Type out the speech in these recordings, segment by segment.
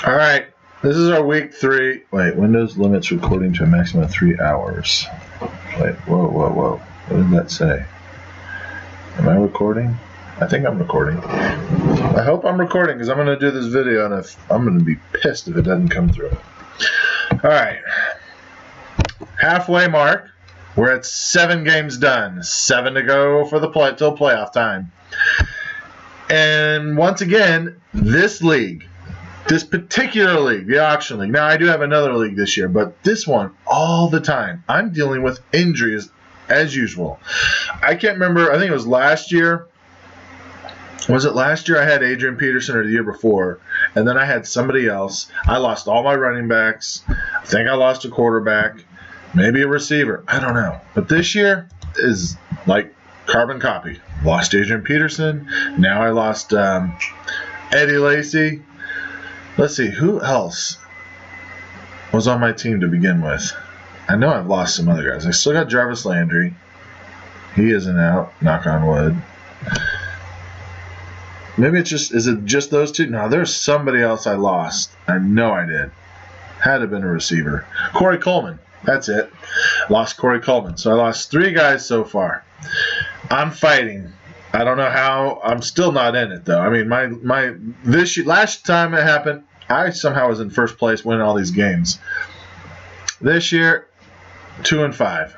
All right. This is our week 3. Wait, Windows limits recording to a maximum of 3 hours. Wait, whoa. What did that say? Am I recording? I think I'm recording. I hope I'm recording because I'm going to do this video and I'm going to be pissed if it doesn't come through. All right. Halfway mark. We're at 7 games done. 7 to go for the till playoff time. And once again, this particular league, the auction league. Now, I do have another league this year, but this one, all the time, I'm dealing with injuries as usual. I can't remember. I think it was last year. Was it last year I had Adrian Peterson or the year before? And then I had somebody else. I lost all my running backs. I think I lost a quarterback. Maybe a receiver. I don't know. But this year is like carbon copy. Lost Adrian Peterson. Now I lost Eddie Lacy. Let's see, who else was on my team to begin with? I know I've lost some other guys. I still got Jarvis Landry. He isn't out, knock on wood. Maybe is it just those two? No, there's somebody else I lost. I know I did. Had to have been a receiver. Corey Coleman, that's it. Lost Corey Coleman. So I lost 3 guys so far. I'm fighting. I don't know how. I'm still not in it though. I mean, last time it happened, I somehow was in first place, winning all these games. This year, 2-5.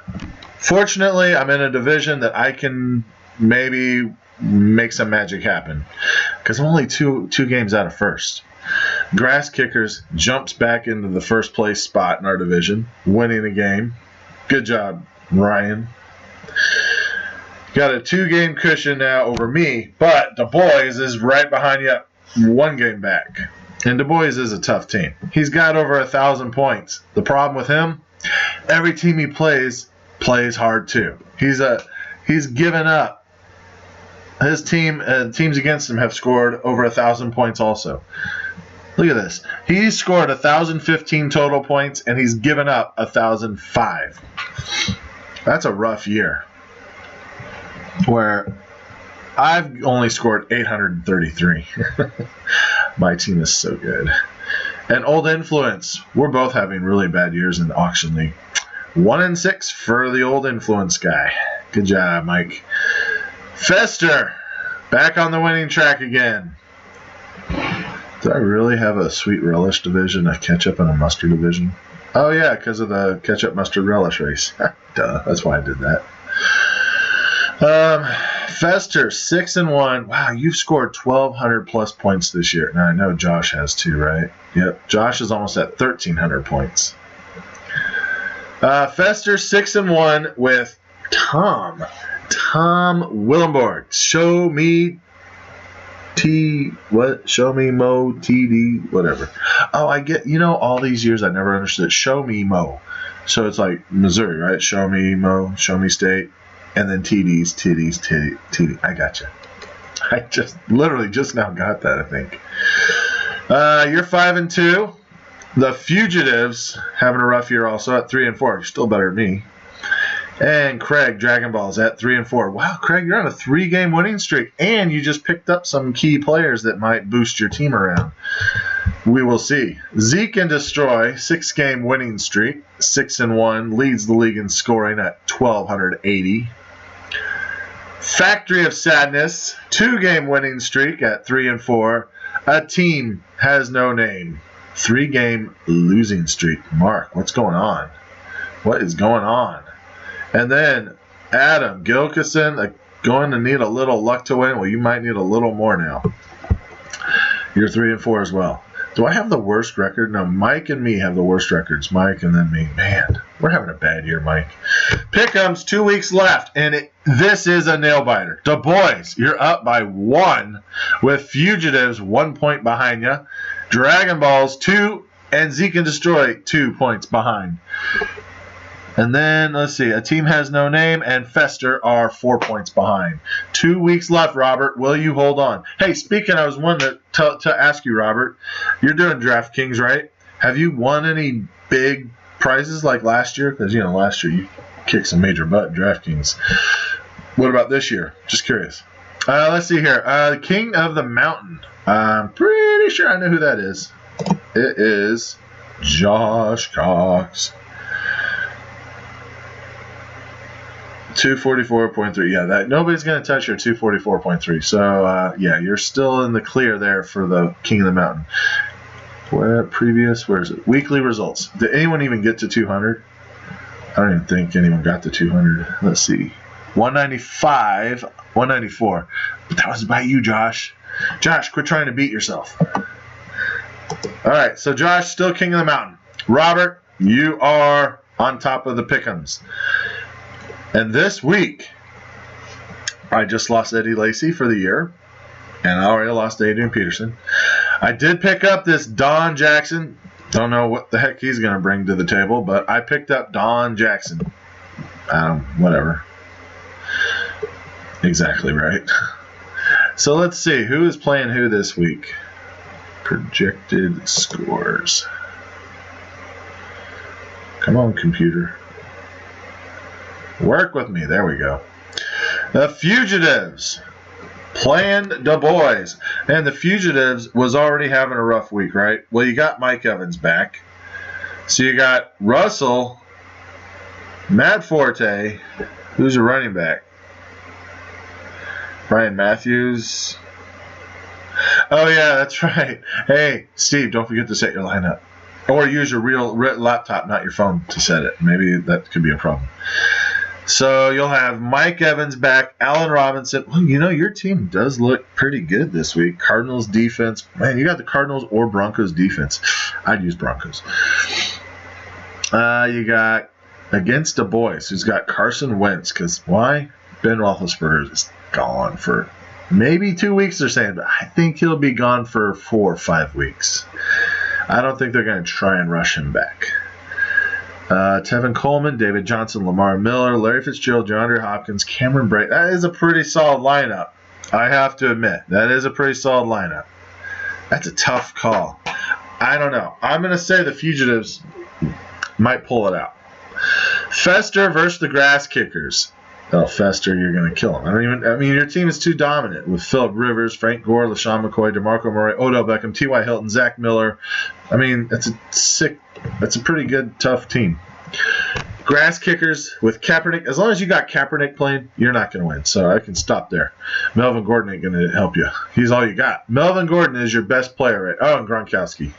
Fortunately, I'm in a division that I can maybe make some magic happen because I'm only two games out of first. Grass Kickers jumps back into the first place spot in our division, winning a game. Good job, Ryan. Got a 2-game cushion now over me, but Du Bois is right behind you, 1 game back. And Du Bois is a tough team. He's got over 1,000 points. The problem with him, every team he plays hard too. He's given up. His team, teams against him have scored over 1,000 points also. Look at this. He's scored 1,015 total points, and he's given up 1,005. That's a rough year. Where I've only scored 833. My team is so good. And Old Influence, we're both having really bad years in the auction league. 1-6 for the Old Influence guy. Good job, Mike. Fester, back on the winning track again. Do I really have a sweet relish division, a ketchup, and a mustard division? Oh yeah, because of the ketchup mustard relish race. Duh, that's why I did that. Fester, 6-1. Wow, you've scored 1,200 plus points this year. Now I know Josh has too, right? Yep, Josh is almost at 1,300 points. Fester, 6-1 with Tom Willenborg. Show me Mo TD whatever. Oh, I get. All these years I never understood. Show me Mo. So it's like Missouri, right? Show me Mo. Show me state. And then TD. I gotcha. I literally just now got that, I think. You're 5-2. The Fugitives having a rough year also at 3-4. You're still better than me. And Craig, Dragon Balls at 3-4. Wow, Craig, you're on a 3-game winning streak. And you just picked up some key players that might boost your team around. We will see. Zeke and Destroy, 6-game winning streak. 6-1, leads the league in scoring at 1,280. Factory of Sadness, 2-game winning streak at 3-4. A Team Has No Name, 3-game losing streak. Mark, what's going on? What is going on? And then Adam Gilkison, going to need a little luck to win. Well, you might need a little more now. You're 3-4 as well. Do I have the worst record? No, Mike and me have the worst records. Mike and then me. Man, we're having a bad year, Mike. Pick'ems, 2 weeks left, and this is a nail-biter. Du Bois, you're up by 1, with Fugitives 1 point behind you. Dragon Balls 2, and Zeke and Destroy 2 points behind. And then, let's see, A Team Has No Name and Fester are 4 points behind. 2 weeks left, Robert. Will you hold on? Hey, speaking, I was wanting to ask you, Robert. You're doing DraftKings, right? Have you won any big prizes like last year? Because, last year you kicked some major butt in DraftKings. What about this year? Just curious. Let's see here. King of the Mountain. I'm pretty sure I know who that is. It is Josh Cox. 244.3. Yeah, that nobody's going to touch your 244.3. So, yeah, you're still in the clear there for the King of the Mountain. Where is it? Weekly results. Did anyone even get to 200? I don't even think anyone got to 200. Let's see. 195, 194. But that was by you, Josh. Josh, quit trying to beat yourself. All right, so Josh, still King of the Mountain. Robert, you are on top of the pick'ems. And this week, I just lost Eddie Lacy for the year. And I already lost Adrian Peterson. I did pick up this Don Jackson. Don't know what the heck he's going to bring to the table, but I picked up Don Jackson. Whatever. Exactly right. So let's see. Who is playing who this week? Projected scores. Come on, computer. Work with me. There we go. The Fugitives playing the boys. And the Fugitives was already having a rough week, right? Well, you got Mike Evans back. So you got Russell, Matt Forte, who's a running back? Brian Matthews. Oh, yeah, that's right. Hey, Steve, don't forget to set your lineup. Or use your real laptop, not your phone, to set it. Maybe that could be a problem. So you'll have Mike Evans back, Allen Robinson. Well, you know, your team does look pretty good this week. Cardinals defense. Man, you got the Cardinals or Broncos defense. I'd use Broncos. You got against the boys, who's got Carson Wentz. Because why? Ben Roethlisberger is gone for maybe 2 weeks, they're saying. But I think he'll be gone for 4 or 5 weeks. I don't think they're going to try and rush him back. Tevin Coleman, David Johnson, Lamar Miller, Larry Fitzgerald, DeAndre Hopkins, Cameron Brate. That is a pretty solid lineup. I have to admit, that is a pretty solid lineup. That's a tough call. I don't know. I'm going to say the Fugitives might pull it out. Fester versus the Grass Kickers. Oh, Fester, you're going to kill him. Your team is too dominant with Phillip Rivers, Frank Gore, LaShawn McCoy, DeMarco Murray, Odell Beckham, T.Y. Hilton, Zach Miller. That's a pretty good, tough team. Grass Kickers with Kaepernick. As long as you got Kaepernick playing, you're not going to win. So I can stop there. Melvin Gordon ain't going to help you. He's all you got. Melvin Gordon is your best player, right? Oh, and Gronkowski.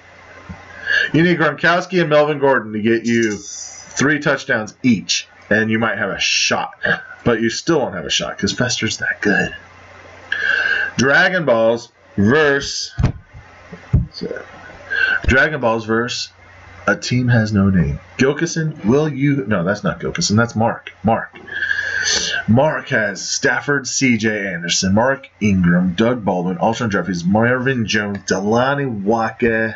You need Gronkowski and Melvin Gordon to get you 3 touchdowns each, and you might have a shot. But you still won't have a shot because Fester's that good. Dragon Balls versus a team has no name. Gilkison, will you? No, that's not Gilkison. That's Mark. Mark has Stafford, C.J. Anderson, Mark Ingram, Doug Baldwin, Alshon Jeffries, Marvin Jones, Delanie Walker.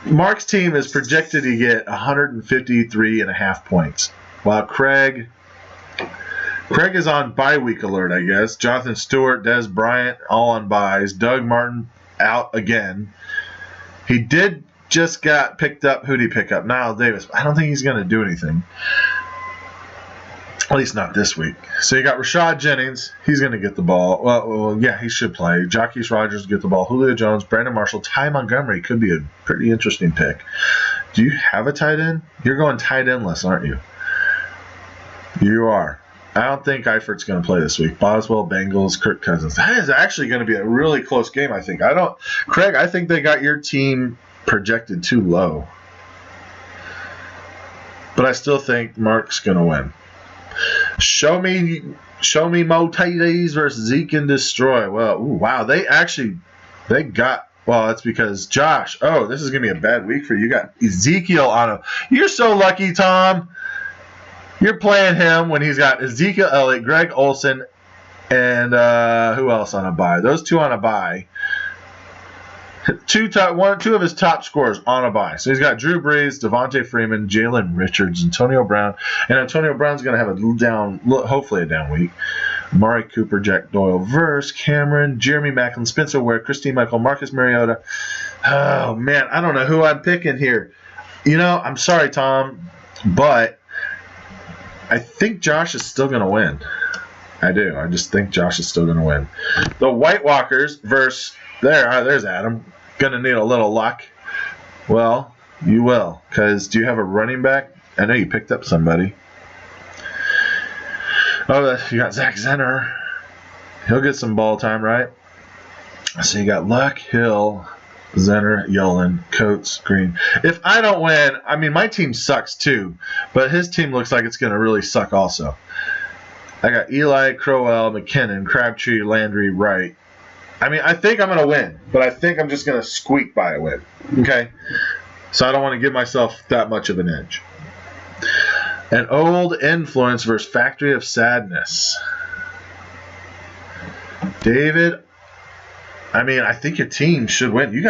Mark's team is projected to get 153.5 points, while Craig is on bye week alert, I guess. Jonathan Stewart, Des Bryant, all on byes. Doug Martin out again. He did just got picked up. Who did he pick up? Niall Davis. I don't think he's going to do anything. At least not this week. So you got Rashad Jennings. He's going to get the ball. Well, yeah, he should play. Jacquizz Rodgers get the ball. Julio Jones, Brandon Marshall, Ty Montgomery could be a pretty interesting pick. Do you have a tight end? You're going tight endless, aren't you? You are. I don't think Eifert's going to play this week. Boswell, Bengals, Kirk Cousins. That is actually going to be a really close game, I think. Craig, I think they got your team projected too low. But I still think Mark's going to win. Show me Mo TDs versus Zeke and Destroy. Well, wow. They got, well, that's because Josh, this is going to be a bad week for you. You got Ezekiel on him. You're so lucky, Tom. You're playing him when he's got Ezekiel Elliott, Greg Olsen, and who else on a bye? Those 2 on a bye. Two of his top scorers on a bye. So he's got Drew Brees, Devontae Freeman, Jalen Richards, Antonio Brown. And Antonio Brown's going to have hopefully a down week. Amari Cooper, Jack Doyle, Verse, Cameron, Jeremy Maclin, Spencer Ware, Christine Michael, Marcus Mariota. Oh, man, I don't know who I'm picking here. I'm sorry, Tom, but I think Josh is still going to win. I do. I just think Josh is still going to win. The White Walkers versus there's Adam. going to need a little luck. Well, you will, because do you have a running back? I know you picked up somebody. Oh, you got Zach Zenner. He'll get some ball time, right? So you got Luck, Hill, Zenner, Yolen, Coates, Green. If I don't win, I mean, my team sucks too, but his team looks like it's going to really suck also. I got Eli, Crowell, McKinnon, Crabtree, Landry, Wright. I mean, I think I'm going to win, but I think I'm just going to squeak by a win. Okay? So I don't want to give myself that much of an edge. An Old Influence versus Factory of Sadness. David, I mean, I think your team should win.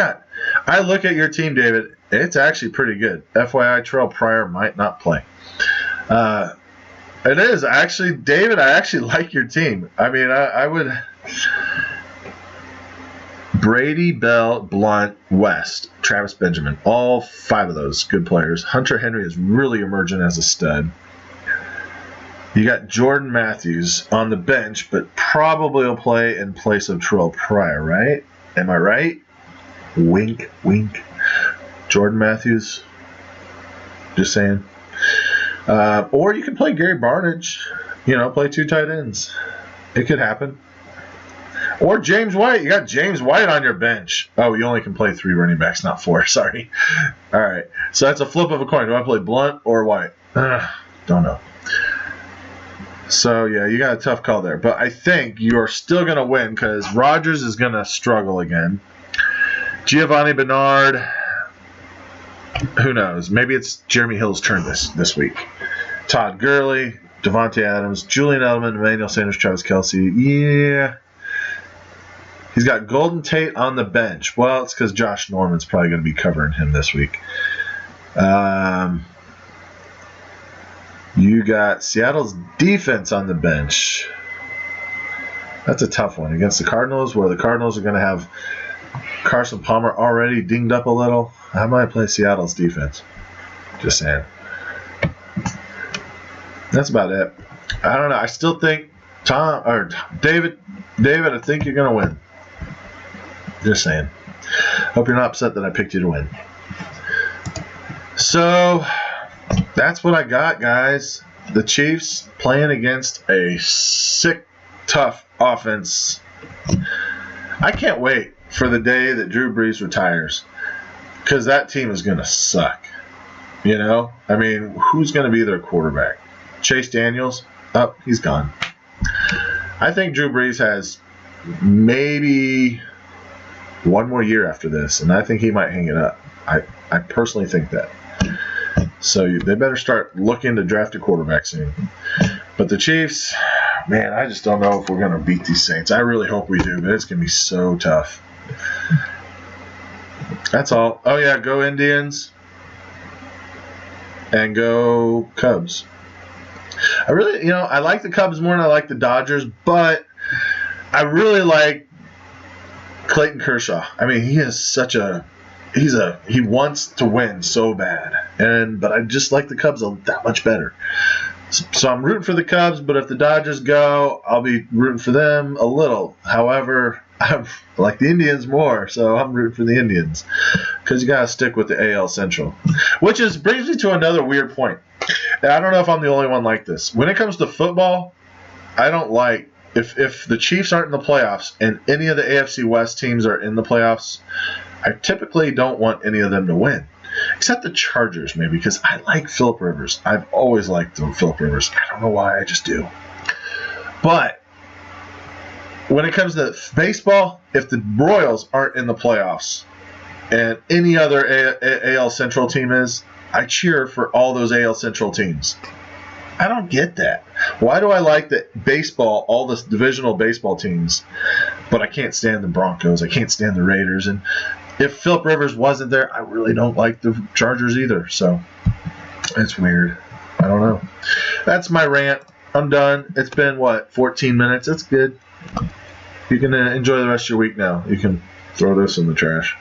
I look at your team, David. It's actually pretty good. FYI, Terrell Pryor might not play. It is. Actually, David, I actually like your team. I mean, I would... Brady, Bell, Blunt, West, Travis Benjamin. All 5 of those good players. Hunter Henry is really emerging as a stud. You got Jordan Matthews on the bench, but probably will play in place of Terrell Pryor, right? Am I right? Wink, wink. Jordan Matthews. Just saying. Or you can play Gary Barnidge. Play 2 tight ends. It could happen. Or James White. You got James White on your bench. Oh, you only can play 3 running backs, not 4. Sorry. All right. So that's a flip of a coin. Do I play Blunt or White? Don't know. So, yeah, you got a tough call there. But I think you are still going to win because Rodgers is going to struggle again. Giovanni Bernard, who knows? Maybe it's Jeremy Hill's turn this week. Todd Gurley, Devontae Adams, Julian Edelman, Emmanuel Sanders, Travis Kelce. Yeah. He's got Golden Tate on the bench. Well, it's because Josh Norman's probably going to be covering him this week. You got Seattle's defense on the bench. That's a tough one against the Cardinals, where the Cardinals are going to have Carson Palmer already dinged up a little. How might I play Seattle's defense? Just saying. That's about it. I don't know. I still think David, I think you're going to win. Just saying. Hope you're not upset that I picked you to win. So, that's what I got, guys. The Chiefs playing against a sick, tough offense. I can't wait for the day that Drew Brees retires, because that team is going to suck. I mean, who's going to be their quarterback? Chase Daniels? Oh, he's gone. I think Drew Brees has maybe 1 more year after this, and I think he might hang it up. I personally think that. So they better start looking to draft a quarterback soon. But the Chiefs, man, I just don't know if we're going to beat these Saints. I really hope we do, but it's going to be so tough. That's all. Oh, yeah, go Indians and go Cubs. I really, I like the Cubs more than I like the Dodgers, but I really like Clayton Kershaw. I mean, he is he wants to win so bad, but I just like the Cubs that much better. So I'm rooting for the Cubs, but if the Dodgers go, I'll be rooting for them a little. However, I like the Indians more, so I'm rooting for the Indians because you got to stick with the AL Central. Which brings me to another weird point. And I don't know if I'm the only one like this. When it comes to football, I don't like if the Chiefs aren't in the playoffs and any of the AFC West teams are in the playoffs, I typically don't want any of them to win. Except the Chargers, maybe, because I like Phillip Rivers. I've always liked Phillip Rivers. I don't know why, I just do. But when it comes to baseball, if the Royals aren't in the playoffs and any other AL Central team is, I cheer for all those AL Central teams. I don't get that. Why do I like the baseball, all the divisional baseball teams, but I can't stand the Broncos, I can't stand the Raiders, and if Phillip Rivers wasn't there, I really don't like the Chargers either. So it's weird. I don't know. That's my rant. I'm done. It's been, 14 minutes? It's good. You can enjoy the rest of your week now. You can throw this in the trash.